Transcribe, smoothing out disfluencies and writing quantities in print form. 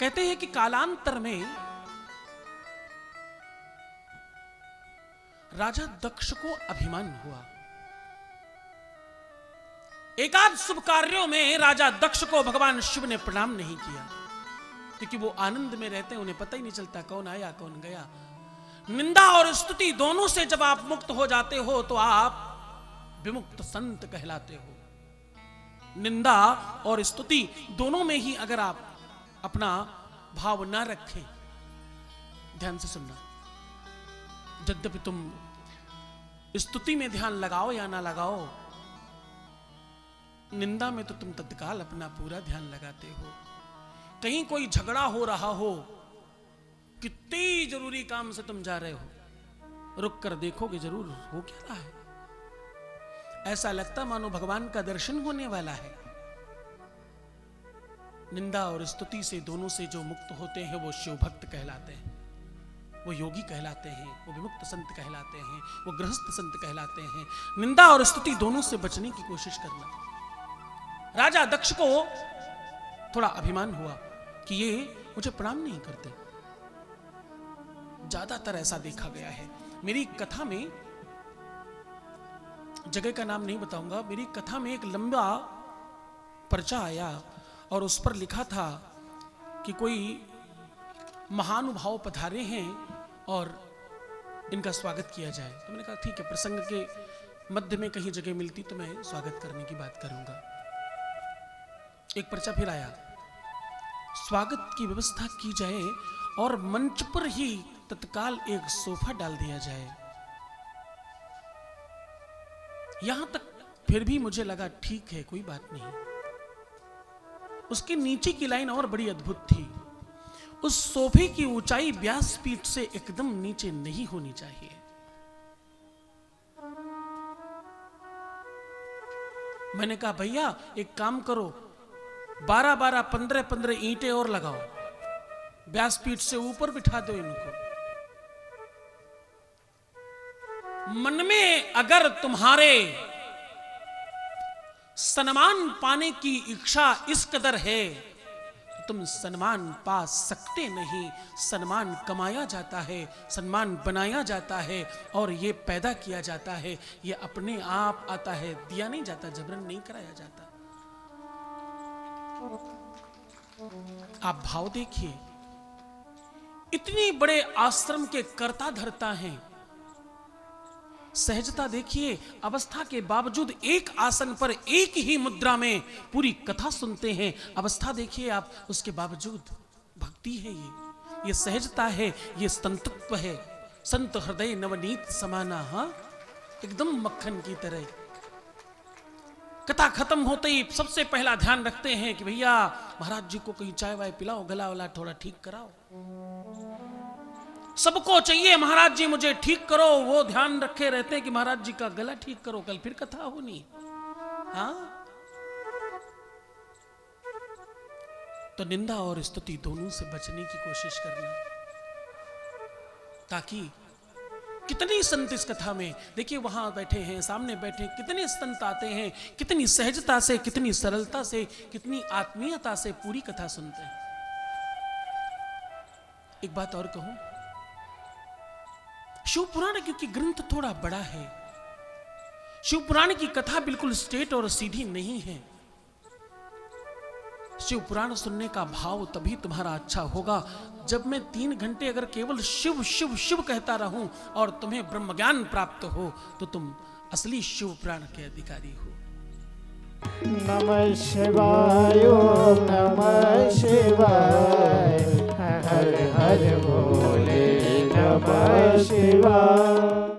कहते हैं कि कालांतर में राजा दक्ष को अभिमान हुआ। एकाध शुभ कार्यों में राजा दक्ष को भगवान शिव ने प्रणाम नहीं किया, क्योंकि वो आनंद में रहते हैं, उन्हें पता ही नहीं चलता कौन आया कौन गया। निंदा और स्तुति दोनों से जब आप मुक्त हो जाते हो तो आप विमुक्त संत कहलाते हो। निंदा और स्तुति दोनों में ही अगर आप अपना भाव ना रखें, ध्यान से सुनना, यद्यपि तुम स्तुति में ध्यान लगाओ या ना लगाओ, निंदा में तो तुम तत्काल अपना पूरा ध्यान लगाते हो। कहीं कोई झगड़ा हो रहा हो, कितनी जरूरी काम से तुम जा रहे हो, रुक कर देखोगे जरूर हो क्या रहा है। ऐसा लगता मानो भगवान का दर्शन होने वाला है। निंदा और स्तुति से दोनों से जो मुक्त होते हैं वो शिव भक्त कहलाते हैं, वो योगी कहलाते हैं, वो विमुक्त संत कहलाते हैं, वो गृहस्थ संत कहलाते हैं। निंदा और स्तुति दोनों से बचने की कोशिश करना। राजा दक्ष को थोड़ा अभिमान हुआ कि ये मुझे प्रणाम नहीं करते। ज्यादातर ऐसा देखा गया है। मेरी कथा में, जगह का नाम नहीं बताऊंगा, मेरी कथा में एक लंबा पर्चा आया और उस पर लिखा था कि कोई महानुभाव पधारे हैं और इनका स्वागत किया जाए। तो मैंने कहा ठीक है, प्रसंग के मध्य में कहीं जगह मिलती तो मैं स्वागत करने की बात करूंगा। एक पर्चा फिर आया, स्वागत की व्यवस्था की जाए और मंच पर ही तत्काल एक सोफा डाल दिया जाए। यहां तक फिर भी मुझे लगा ठीक है, कोई बात नहीं। उसके नीचे की लाइन और बड़ी अद्भुत थी, उस सोफे की ऊंचाई व्यासपीठ से एकदम नीचे नहीं होनी चाहिए। मैंने कहा भैया एक काम करो, 12-12, 15-15 ईंटें और लगाओ, व्यासपीठ से ऊपर बिठा दो इनको। मन में अगर तुम्हारे सम्मान पाने की इच्छा इस कदर है तो तुम सम्मान पा सकते नहीं। सम्मान कमाया जाता है, सम्मान बनाया जाता है और ये पैदा किया जाता है, ये अपने आप आता है, दिया नहीं जाता, जबरन नहीं कराया जाता। आप भाव देखिए, इतनी बड़े आश्रम के कर्ता धर्ता हैं, सहजता देखिए, अवस्था के बावजूद एक आसन पर एक ही मुद्रा में पूरी कथा सुनते हैं। अवस्था देखिए आप, उसके बावजूद भक्ति है, ये सहजता है, ये संतत्व है। संत हृदय नवनीत समाना, हाँ एकदम मक्खन की तरह। कथा खत्म होते ही सबसे पहला ध्यान रखते हैं कि भैया महाराज जी को कहीं चाय वाय पिलाओ, गला वाला थोड़ा ठीक कराओ। सबको चाहिए महाराज जी मुझे ठीक करो, वो ध्यान रखे रहते हैं कि महाराज जी का गला ठीक करो, कल फिर कथा होनी। हाँ, तो निंदा और स्तुति दोनों से बचने की कोशिश करना, ताकि कितनी संत इस कथा में देखिए, वहां बैठे हैं, सामने बैठे, कितने संत आते हैं, कितनी सहजता से, कितनी सरलता से, कितनी आत्मीयता से पूरी कथा सुनते हैं। एक बात और कहूं, शिव पुराण क्योंकि ग्रंथ थोड़ा बड़ा है, शिव पुराण की कथा बिल्कुल स्ट्रेट और सीधी नहीं है। शिव पुराण सुनने का भाव तभी तुम्हारा अच्छा होगा जब मैं 3 घंटे अगर केवल शिव शिव शिव कहता रहूं और तुम्हें ब्रह्म ज्ञान प्राप्त हो, तो तुम असली शिव पुराण के अधिकारी हो। नमः शिवाय, ओम नमः शिवाय, हर हर भोले नमः शिवाय।